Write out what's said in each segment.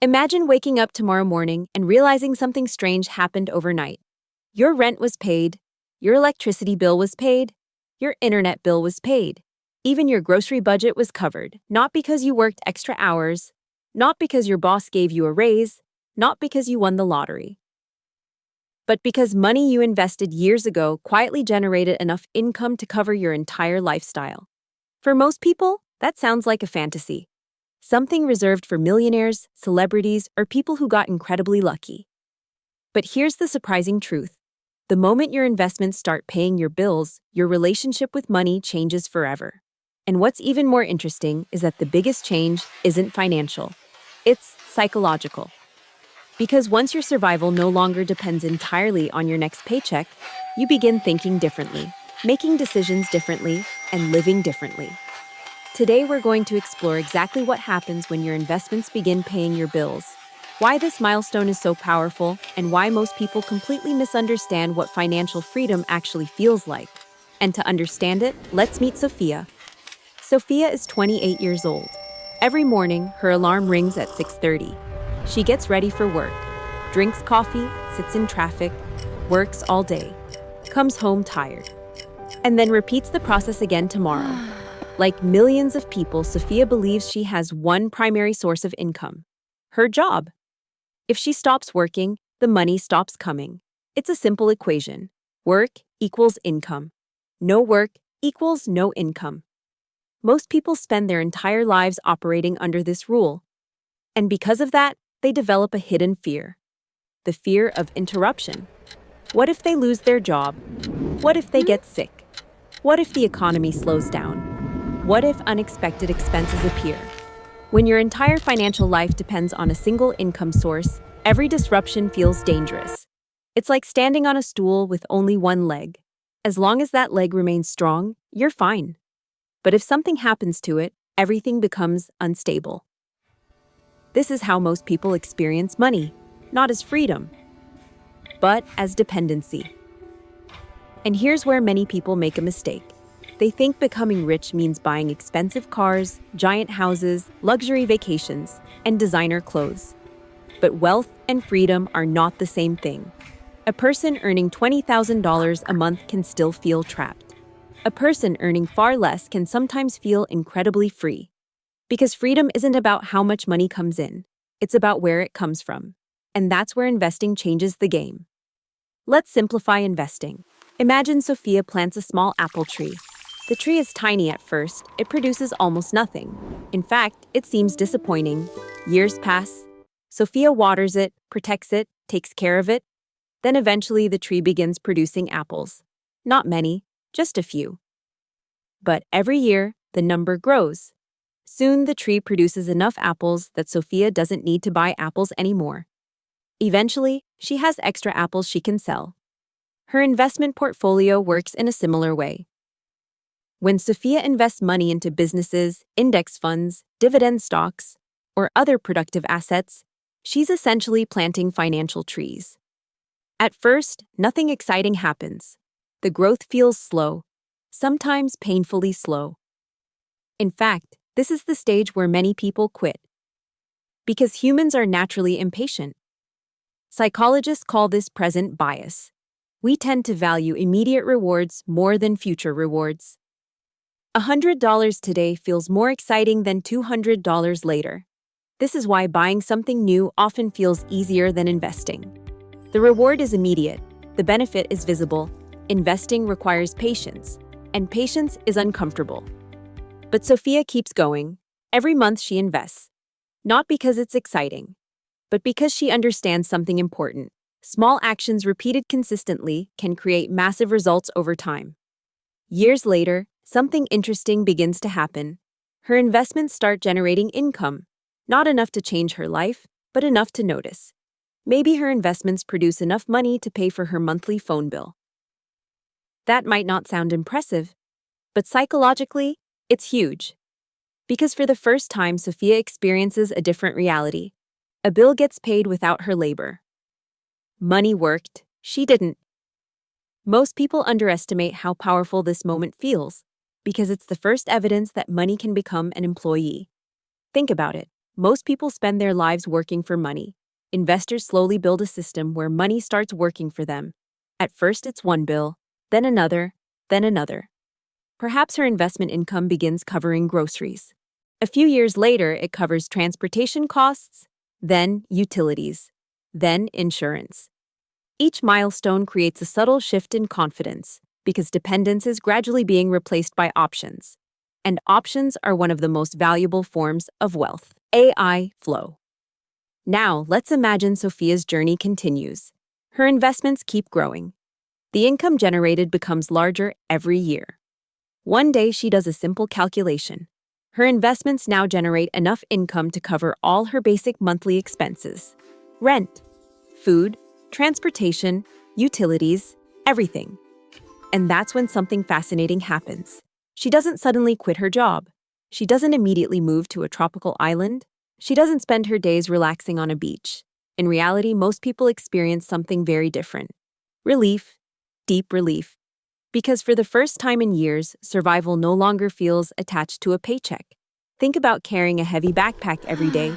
Imagine waking up tomorrow morning and realizing something strange happened overnight. Your rent was paid, your electricity bill was paid, your internet bill was paid. Even your grocery budget was covered, not because you worked extra hours, not because your boss gave you a raise, not because you won the lottery, but because money you invested years ago quietly generated enough income to cover your entire lifestyle. For most people, that sounds like a fantasy. Something reserved for millionaires, celebrities, or people who got incredibly lucky. But here's the surprising truth. The moment your investments start paying your bills, your relationship with money changes forever. And what's even more interesting is that the biggest change isn't financial. It's psychological. Because once your survival no longer depends entirely on your next paycheck, you begin thinking differently, making decisions differently, and living differently. Today, we're going to explore exactly what happens when your investments begin paying your bills, why this milestone is so powerful, and why most people completely misunderstand what financial freedom actually feels like. And to understand it, let's meet Sophia. Sophia is 28 years old. Every morning, her alarm rings at 6:30. She gets ready for work, drinks coffee, sits in traffic, works all day, comes home tired, and then repeats the process again tomorrow. Like millions of people, Sophia believes she has one primary source of income: her job. If she stops working, the money stops coming. It's a simple equation. Work equals income. No work equals no income. Most people spend their entire lives operating under this rule. And because of that, they develop a hidden fear. The fear of interruption. What if they lose their job? What if they get sick? What if the economy slows down? What if unexpected expenses appear? When your entire financial life depends on a single income source, every disruption feels dangerous. It's like standing on a stool with only one leg. As long as that leg remains strong, you're fine. But if something happens to it, everything becomes unstable. This is how most people experience money, not as freedom, but as dependency. And here's where many people make a mistake. They think becoming rich means buying expensive cars, giant houses, luxury vacations, and designer clothes. But wealth and freedom are not the same thing. A person earning $20,000 a month can still feel trapped. A person earning far less can sometimes feel incredibly free. Because freedom isn't about how much money comes in, it's about where it comes from. And that's where investing changes the game. Let's simplify investing. Imagine Sophia plants a small apple tree. The tree is tiny at first, it produces almost nothing. In fact, it seems disappointing. Years pass. Sophia waters it, protects it, takes care of it. Then eventually the tree begins producing apples. Not many, just a few. But every year, the number grows. Soon the tree produces enough apples that Sophia doesn't need to buy apples anymore. Eventually, she has extra apples she can sell. Her investment portfolio works in a similar way. When Sophia invests money into businesses, index funds, dividend stocks, or other productive assets, she's essentially planting financial trees. At first, nothing exciting happens. The growth feels slow, sometimes painfully slow. In fact, this is the stage where many people quit. Because humans are naturally impatient. Psychologists call this present bias. We tend to value immediate rewards more than future rewards. $100 today feels more exciting than $200 later. This is why buying something new often feels easier than investing. The reward is immediate, the benefit is visible. Investing requires patience, and patience is uncomfortable. But Sophia keeps going. Every month she invests. Not because it's exciting, but because she understands something important. Small actions repeated consistently can create massive results over time. Years later, something interesting begins to happen. Her investments start generating income. Not enough to change her life, but enough to notice. Maybe her investments produce enough money to pay for her monthly phone bill. That might not sound impressive, but psychologically, it's huge. Because for the first time, Sophia experiences a different reality. A bill gets paid without her labor. Money worked, she didn't. Most people underestimate how powerful this moment feels, because it's the first evidence that money can become an employee. Think about it. Most people spend their lives working for money. Investors slowly build a system where money starts working for them. At first, it's one bill, then another, then another. Perhaps her investment income begins covering groceries. A few years later, it covers transportation costs, then utilities, then insurance. Each milestone creates a subtle shift in confidence because dependence is gradually being replaced by options. And options are one of the most valuable forms of wealth. AI flow. Now, let's imagine Sophia's journey continues. Her investments keep growing. The income generated becomes larger every year. One day, she does a simple calculation. Her investments now generate enough income to cover all her basic monthly expenses: rent, food, transportation, utilities, everything. And that's when something fascinating happens. She doesn't suddenly quit her job. She doesn't immediately move to a tropical island. She doesn't spend her days relaxing on a beach. In reality, most people experience something very different. Relief, deep relief. Because for the first time in years, survival no longer feels attached to a paycheck. Think about carrying a heavy backpack every day.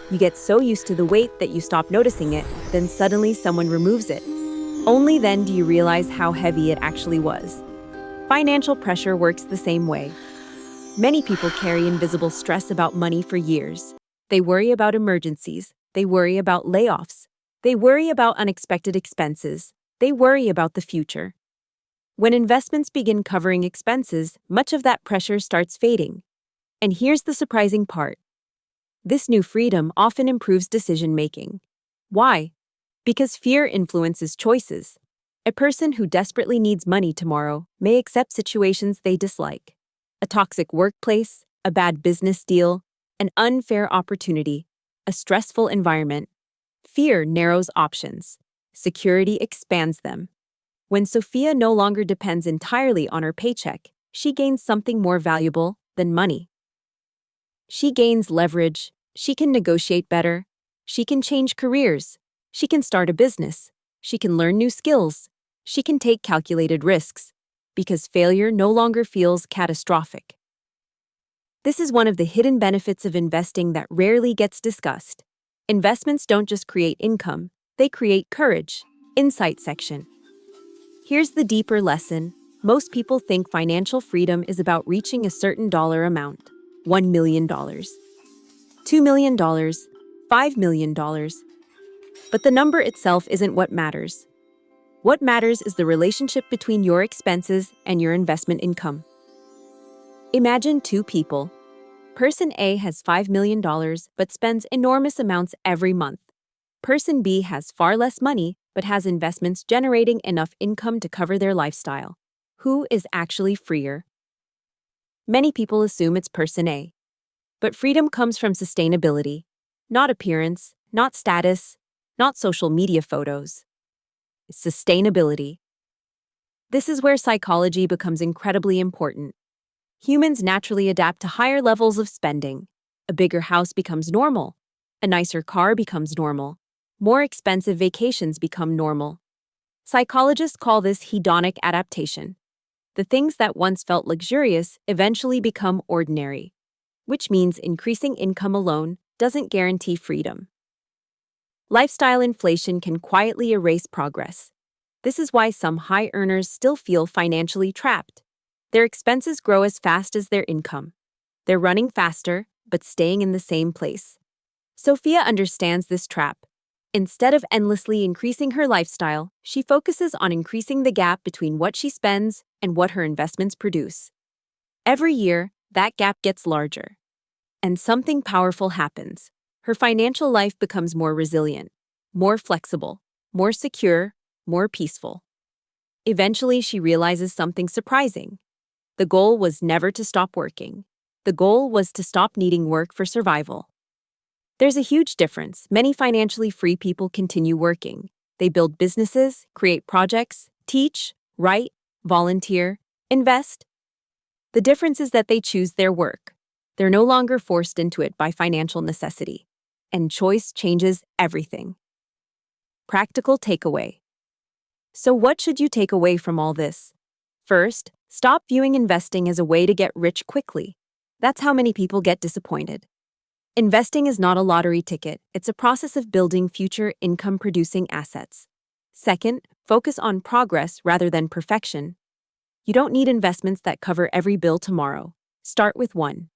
You get so used to the weight that you stop noticing it, then suddenly someone removes it. Only then do you realize how heavy it actually was. Financial pressure works the same way. Many people carry invisible stress about money for years. They worry about emergencies. They worry about layoffs. They worry about unexpected expenses. They worry about the future. When investments begin covering expenses, much of that pressure starts fading. And here's the surprising part. This new freedom often improves decision-making. Why? Because fear influences choices. A person who desperately needs money tomorrow may accept situations they dislike. A toxic workplace, a bad business deal, an unfair opportunity, a stressful environment. Fear narrows options. Security expands them. When Sophia no longer depends entirely on her paycheck, she gains something more valuable than money. She gains leverage. She can negotiate better. She can change careers. She can start a business. She can learn new skills. She can take calculated risks, because failure no longer feels catastrophic. This is one of the hidden benefits of investing that rarely gets discussed. Investments don't just create income, they create courage. Insight section. Here's the deeper lesson. Most people think financial freedom is about reaching a certain dollar amount. $1 million, $2 million, $5 million. But the number itself isn't what matters. What matters is the relationship between your expenses and your investment income. Imagine two people. Person A has $5 million but spends enormous amounts every month. Person B has far less money but has investments generating enough income to cover their lifestyle. Who is actually freer? Many people assume it's person A. But freedom comes from sustainability, not appearance, not status, not social media photos. Sustainability. This is where psychology becomes incredibly important. Humans naturally adapt to higher levels of spending. A bigger house becomes normal. A nicer car becomes normal. More expensive vacations become normal. Psychologists call this hedonic adaptation. The things that once felt luxurious eventually become ordinary, which means increasing income alone doesn't guarantee freedom. Lifestyle inflation can quietly erase progress. This is why some high earners still feel financially trapped. Their expenses grow as fast as their income. They're running faster, but staying in the same place. Sophia understands this trap. Instead of endlessly increasing her lifestyle, she focuses on increasing the gap between what she spends and what her investments produce. Every year, that gap gets larger. And something powerful happens. Her financial life becomes more resilient, more flexible, more secure, more peaceful. Eventually, she realizes something surprising. The goal was never to stop working. The goal was to stop needing work for survival. There's a huge difference. Many financially free people continue working. They build businesses, create projects, teach, write, volunteer, invest. The difference is that they choose their work. They're no longer forced into it by financial necessity. And choice changes everything. Practical takeaway. So what should you take away from all this? First, stop viewing investing as a way to get rich quickly. That's how many people get disappointed. Investing is not a lottery ticket, it's a process of building future income-producing assets. Second, focus on progress rather than perfection. You don't need investments that cover every bill tomorrow. Start with one.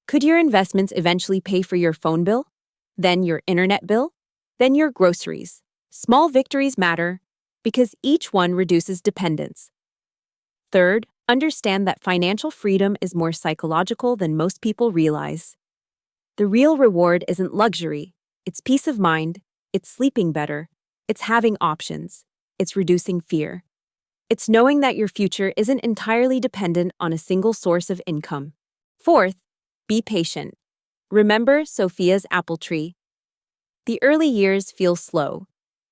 Could your investments eventually pay for your phone bill? Then your internet bill? Then your groceries? Small victories matter because each one reduces dependence. Third, understand that financial freedom is more psychological than most people realize. The real reward isn't luxury, it's peace of mind, it's sleeping better, it's having options, it's reducing fear. It's knowing that your future isn't entirely dependent on a single source of income. Fourth, be patient. Remember Sophia's apple tree. The early years feel slow.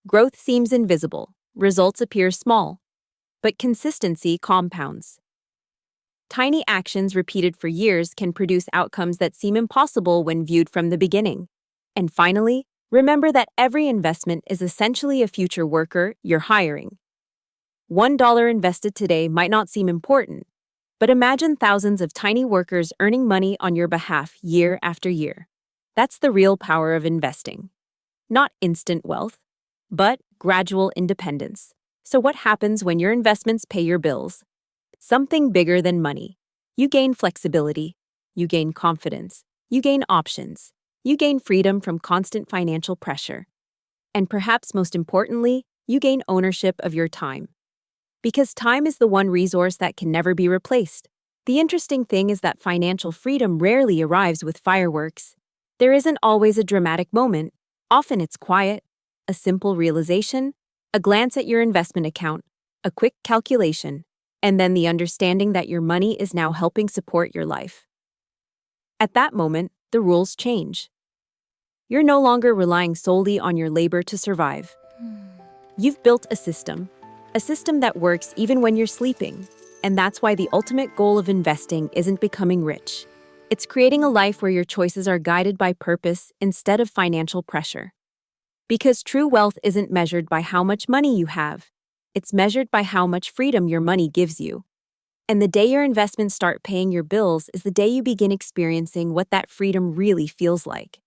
Growth seems invisible, results appear small, but consistency compounds. Tiny actions repeated for years can produce outcomes that seem impossible when viewed from the beginning. And finally, remember that every investment is essentially a future worker you're hiring. $1 invested today might not seem important, but imagine thousands of tiny workers earning money on your behalf year after year. That's the real power of investing. Not instant wealth, but gradual independence. So what happens when your investments pay your bills? Something bigger than money. You gain flexibility, you gain confidence, you gain options, you gain freedom from constant financial pressure. And perhaps most importantly, you gain ownership of your time. Because time is the one resource that can never be replaced. The interesting thing is that financial freedom rarely arrives with fireworks. There isn't always a dramatic moment. Often it's quiet, a simple realization, a glance at your investment account, a quick calculation, and then the understanding that your money is now helping support your life. At that moment, the rules change. You're no longer relying solely on your labor to survive. You've built a system that works even when you're sleeping, and that's why the ultimate goal of investing isn't becoming rich. It's creating a life where your choices are guided by purpose instead of financial pressure. Because true wealth isn't measured by how much money you have. It's measured by how much freedom your money gives you. And the day your investments start paying your bills is the day you begin experiencing what that freedom really feels like.